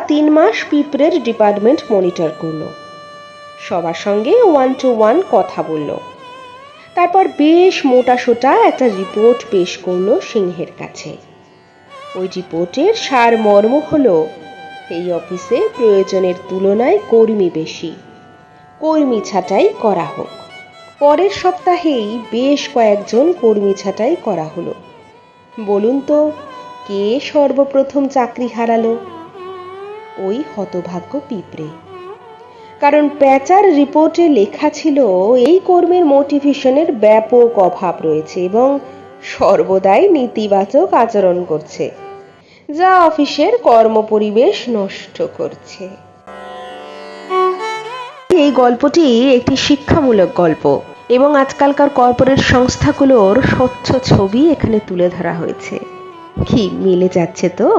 3 মাস পিঁপড়ের department monitor করলো, সবার সঙ্গে 1 to 1 কথা বলল। তারপর বেশ মোটাসোটা একটা রিপোর্ট পেশ করলো সিংহের কাছে। ওই রিপোর্টের সারমর্ম হলো, এই অফিসে প্রয়োজনের তুলনায় কর্মী বেশি, কর্মী ছাঁটাই করা হোক। পরের সপ্তাহেই বেশ কয়েকজন কর্মী ছাঁটাই করা হলো। বলুন তো, কে সর্বপ্রথম চাকরি হারালো? ওই হতভাগ্য পিঁপড়ে। কারণ প্যাচার রিপোর্টে লেখা ছিল এই কর্মীর মোটিভেশনের ব্যাপক অভাব রয়েছে এবং সর্বদাই নেতিবাচক আচরণ করছে, যা অফিসের কর্মপরিবেশ নষ্ট করছে। এই গল্পটি একটি শিক্ষামূলক গল্প এবং আজকালকার কর্পোরেট সংস্থাগুলোর স্বচ্ছ ছবি এখানে তুলে ধরা হয়েছে। কি মিলে যাচ্ছে তো?